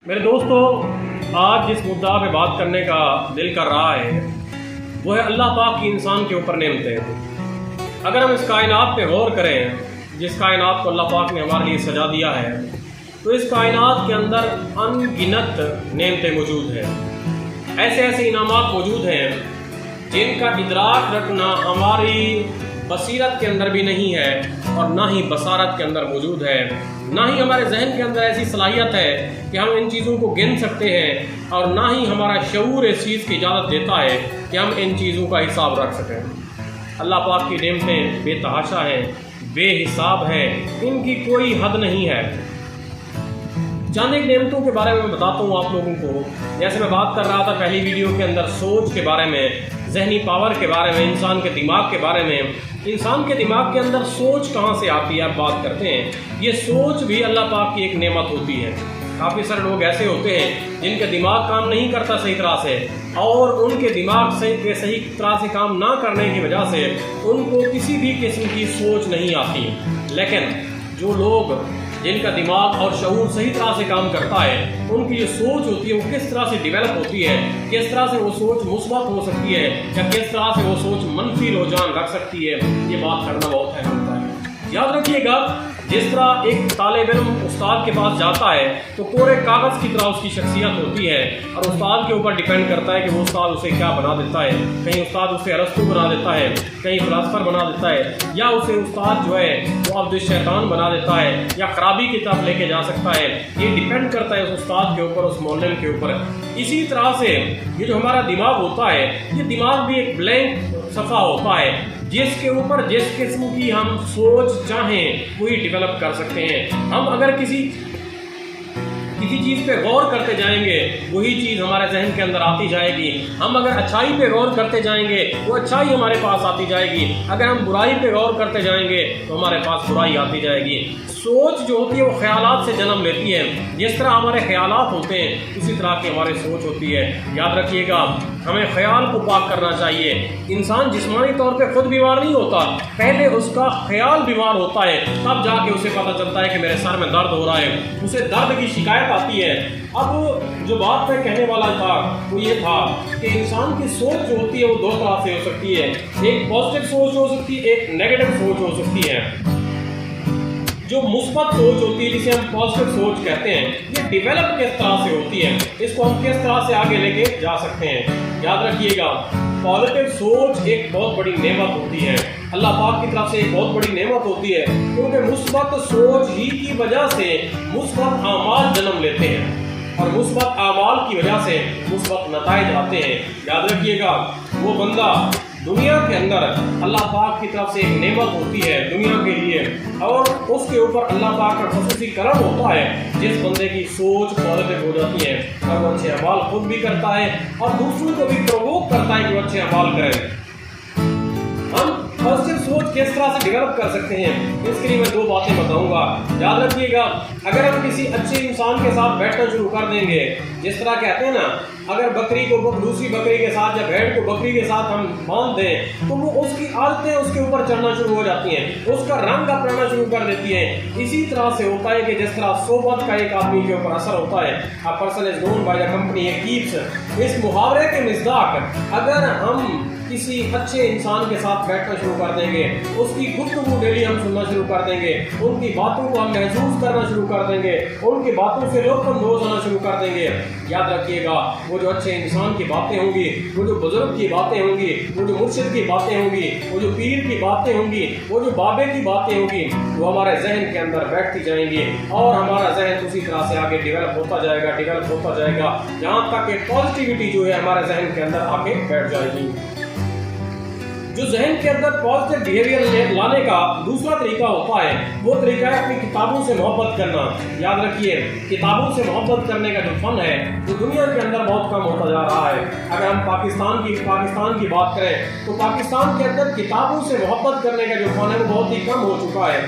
میرے دوستو، آج جس مدعا پہ بات کرنے کا دل کر رہا ہے وہ ہے اللہ پاک کی انسان کے اوپر نعمتیں۔ اگر ہم اس کائنات پہ غور کریں، جس کائنات کو اللہ پاک نے ہمارے لیے سجا دیا ہے، تو اس کائنات کے اندر ان گنت نعمتیں موجود ہیں۔ ایسے ایسے انعامات موجود ہیں جن کا ادراک رکھنا ہماری بصیرت کے اندر بھی نہیں ہے اور نہ ہی بصارت کے اندر موجود ہے، نہ ہی ہمارے ذہن کے اندر ایسی صلاحیت ہے کہ ہم ان چیزوں کو گن سکتے ہیں، اور نہ ہی ہمارا شعور اس چیز کی اجازت دیتا ہے کہ ہم ان چیزوں کا حساب رکھ سکیں۔ اللہ پاک کی نعمتیں بے تحاشا ہیں، بے حساب ہیں، ان کی کوئی حد نہیں ہے۔ چند ایک نعمتوں کے بارے میں بتاتا ہوں آپ لوگوں کو۔ جیسے میں بات کر رہا تھا پہلی ویڈیو کے اندر سوچ کے بارے میں، ذہنی پاور کے بارے میں، انسان کے دماغ کے بارے میں۔ انسان کے دماغ کے اندر سوچ کہاں سے آتی ہے آپ بات کرتے ہیں۔ یہ سوچ بھی اللہ پاک کی ایک نعمت ہوتی ہے۔ کافی سارے لوگ ایسے ہوتے ہیں جن کے دماغ کام نہیں کرتا صحیح طرح سے، اور ان کے دماغ صحیح طرح سے کام نہ کرنے کی وجہ سے ان کو کسی بھی قسم کی سوچ نہیں آتی۔ لیکن جو لوگ جن کا دماغ اور شعور صحیح طرح سے کام کرتا ہے، ان کی جو سوچ ہوتی ہے وہ کس طرح سے ڈیولپ ہوتی ہے، کس طرح سے وہ سوچ مثبت ہو سکتی ہے یا کس طرح سے وہ سوچ منفی رجحان رکھ سکتی ہے، یہ بات کرنا بہت اہم ہوتا ہے۔ یاد رکھیے گا، جس طرح ایک طالب علم استاد کے پاس جاتا ہے تو کورے کاغذ کی طرح اس کی شخصیت ہوتی ہے، اور استاد کے اوپر ڈیپینڈ کرتا ہے کہ وہ استاد اسے کیا بنا دیتا ہے۔ کہیں استاد اسے ارسطو بنا دیتا ہے، کہیں فلاسفر بنا دیتا ہے، یا اسے استاد جو ہے وہ عبد الشیطان بنا دیتا ہے، یا خرابی کی طرف لے کے جا سکتا ہے۔ یہ ڈیپینڈ کرتا ہے اس استاد کے اوپر، اس معلم کے اوپر۔ اسی طرح سے یہ جو ہمارا دماغ ہوتا ہے، یہ دماغ بھی ایک بلینک صفحہ ہوتا ہے جس کے اوپر جس قسم کی ہم سوچ چاہیں وہی ڈیولپ کر سکتے ہیں۔ ہم اگر کسی چیز پہ غور کرتے جائیں گے وہی چیز ہمارے ذہن کے اندر آتی جائے گی۔ ہم اگر اچھائی پہ غور کرتے جائیں گے وہ اچھائی ہمارے پاس آتی جائے گی۔ اگر ہم برائی پہ غور کرتے جائیں گے تو ہمارے پاس برائی آتی جائے گی۔ سوچ جو ہوتی ہے وہ خیالات سے جنم لیتی ہے۔ جس طرح ہمارے خیالات ہوتے ہیں اسی طرح کی ہماری سوچ ہوتی ہے۔ یاد رکھیے گا، ہمیں خیال کو پاک کرنا چاہیے۔ انسان جسمانی طور پہ خود بیمار نہیں ہوتا، پہلے اس کا خیال بیمار ہوتا ہے، تب جا کے اسے پتہ چلتا ہے کہ میرے سر میں درد ہو رہا ہے، اسے درد کی شکایت آتی ہے۔ اب جو بات میں کہنے والا تھا وہ یہ تھا کہ انسان کی سوچ جو ہوتی ہے وہ دو طرح سے ہو سکتی ہے۔ ایک پازیٹیو سوچ ہو سکتی ہے، ایک نیگیٹو سوچ ہو سکتی ہے۔ جو مثبت سوچ ہوتی ہے جسے ہم پازیٹیو سوچ کہتے ہیں، یہ ڈیولپ کس طرح سے ہوتی ہے، اس کو ہم کس طرح سے آگے لے کے جا سکتے ہیں۔ یاد رکھیے گا، پازیٹیو سوچ ایک بہت بڑی نعمت ہوتی ہے، اللہ پاک کی طرف سے ایک بہت بڑی نعمت ہوتی ہے، کیونکہ مثبت سوچ ہی کی وجہ سے مثبت اعمال جنم لیتے ہیں، اور مثبت اعمال کی وجہ سے مثبت نتائج آتے ہیں۔ یاد رکھیے گا، وہ بندہ دنیا کے اندر اللہ پاک کی طرف سے ایک نعمت ہوتی ہے دنیا کے لیے، اور اس کے اوپر اللہ پاک کا خصوصی کرم ہوتا ہے جس بندے کی سوچ پازیٹیو ہو جاتی ہے، اور وہ اچھے اعمال خود بھی کرتا ہے اور دوسروں کو بھی پرووک کرتا ہے کہ وہ اچھے اعمال کریں۔ ہم پازیٹیو سوچ کس طرح سے ڈیولپ کر سکتے ہیں، اس کے لیے میں دو باتیں بتاؤں گا۔ یاد رکھیے گا، اگر ہم کسی اچھے انسان کے ساتھ بیٹھنا شروع کر دیں گے، جس طرح کہتے ہیں نا، اگر بکری کو دوسری بکری کے ساتھ یا بھیڑ کو بکری کے ساتھ ہم باندھ دیں تو وہ اس کی عادتیں اس کے اوپر چڑھنا شروع ہو جاتی ہیں، اس کا رنگ اپنانا شروع کر دیتی ہیں۔ اسی طرح سے ہوتا ہے کہ جس طرح صحبت کا ایک آدمی کے اوپر اثر ہوتا ہے، a person is known by the company he keeps۔ اس محاورے کے مصداق اگر ہم کسی اچھے انسان کے ساتھ بیٹھنا شروع کر دیں گے، اس کی گفتگو ڈیلی ہم سننا شروع کر دیں گے، ان کی باتوں کو ہم محسوس کرنا شروع کر دیں گے، ان کی باتوں سے لطف اندوز ہونا شروع کر دیں گے، یاد رکھیے گا، وہ جو اچھے انسان کی باتیں ہوں گی، وہ جو بزرگ کی باتیں ہوں گی، وہ جو مرشد کی باتیں ہوں گی، وہ جو پیر کی باتیں ہوں گی، وہ جو بابے کی باتیں ہوں گی، وہ ہمارے ذہن کے اندر بیٹھتی جائیں گی، اور ہمارا ذہن اسی طرح سے آگے ڈیولپ ہوتا جائے گا، جہاں تک کہ پازیٹیوٹی جو ہے ہمارے ذہن کے اندر آ کے بیٹھ جائے گی۔ جو ذہن کے اندر پازیٹیو بیہیویئر لانے کا دوسرا طریقہ ہوتا ہے، وہ طریقہ ہے اپنی کتابوں سے محبت کرنا۔ یاد رکھیے، کتابوں سے محبت کرنے کا جو فن ہے وہ دنیا کے اندر بہت کم ہوتا جا رہا ہے۔ اگر ہم پاکستان کی بات کریں تو پاکستان کے اندر کتابوں سے محبت کرنے کا جو فن ہے وہ بہت ہی کم ہو چکا ہے۔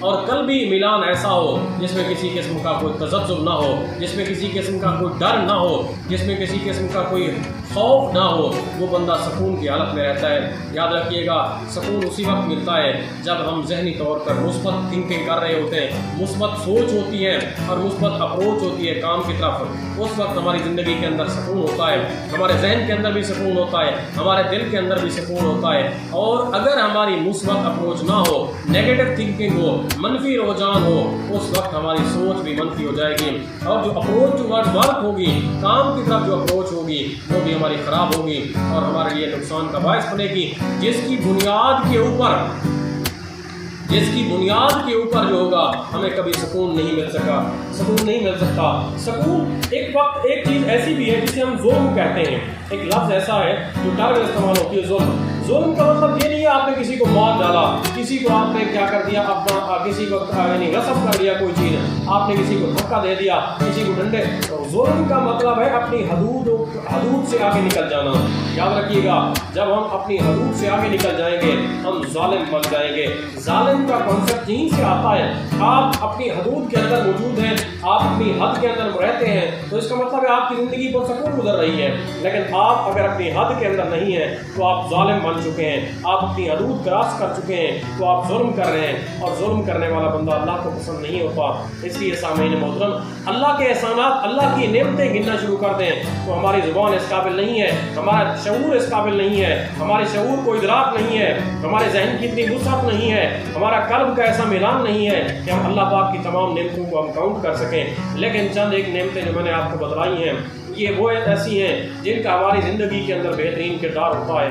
اور قلبی ملان ایسا ہو جس میں کسی قسم کا کوئی تذبذب نہ ہو، جس میں کسی قسم کا کوئی ڈر نہ ہو، جس میں کسی قسم کا کوئی خوف نہ ہو، وہ بندہ سکون کی حالت میں رہتا ہے۔ یاد رکھیے گا، سکون اسی وقت ملتا ہے جب ہم ذہنی طور پر مثبت تھنکنگ کر رہے ہوتے ہیں، مثبت سوچ ہوتی ہے اور مثبت اپروچ ہوتی ہے کام کی طرف، اس وقت ہماری زندگی کے اندر سکون ہوتا ہے، ہمارے ذہن کے اندر بھی سکون ہوتا ہے، ہمارے دل کے اندر بھی سکون ہوتا ہے۔ اور اگر ہماری مثبت اپروچ نہ ہو، نیگیٹو تھنکنگ ہو، منفی رجحان ہو، اس وقت ہماری سوچ بھی منفی ہو جائے گی، اور جو اپروچ ورک ہوگی، کام کی طرف جو اپروچ ہوگی وہ بھی ہماری خراب ہوگی اور ہمارے لیے نقصان کا باعث بنے گی، جس کی بنیاد کے اوپر جو ہوگا ہمیں کبھی سکون نہیں مل سکتا۔ سکون ایک وقت ایک چیز ایسی بھی ہے جسے ہم ظلم کہتے ہیں، ایک لفظ ایسا ہے جو ڈر میں استعمال ہوتی ہے، ظلم کا مطلب یہ نہیں ہے آپ نے کسی کو مار ڈالا، کسی کو آپ نے کیا کر دیا، اپنا کسی کو یعنی غصب کر دیا کوئی چیز، آپ نے کسی کو دھکا دے دیا، کسی کو ڈنڈے۔ ظلم کا مطلب ہے اپنی حدود سے آگے نکل جانا۔ یاد رکھیے گا، جب ہم اپنی حدود سے آگے نکل جائیں گے ہم ظالم بن جائیں گے۔ ظالم کا کانسیپٹ یہیں سے آتا ہے، آپ اپنی حدود کے اندر موجود ہیں، آپ اپنی حد کے اندر رہتے ہیں، تو اس کا مطلب ہے آپ کی زندگی پر سکون گزر رہی ہے۔ لیکن آپ اگر اپنی حد کے اندر نہیں ہیں تو آپ ظالم بن چکے ہیں، آپ اپنی حدود کراس کر چکے ہیں، تو آپ ظلم کر رہے ہیں، اور ظلم کرنے والا بندہ اللہ کو پسند نہیں ہوتا۔ اس لیے سامعین محترم، اللہ کے احسانات، اللہ کی نعمتیں گننا شروع کر دیں تو ہماری زبان اس قابل نہیں ہے، ہمارا شعور اس قابل نہیں ہے، ہمارے شعور کو ادراک نہیں ہے، ہمارے ذہن کی اتنی وسعت نہیں ہے، ہمارا قلب کا ایسا میلان نہیں ہے کہ ہم اللہ پاک کی تمام نعمتوں کو ہم کاؤنٹ کر سکیں۔ لیکن چند ایک نعمتیں جو میں نے آپ کو بتلائی ہیں، یہ وہ ایسی ہیں جن کا ہماری زندگی کے اندر بہترین کردار ہوتا ہے۔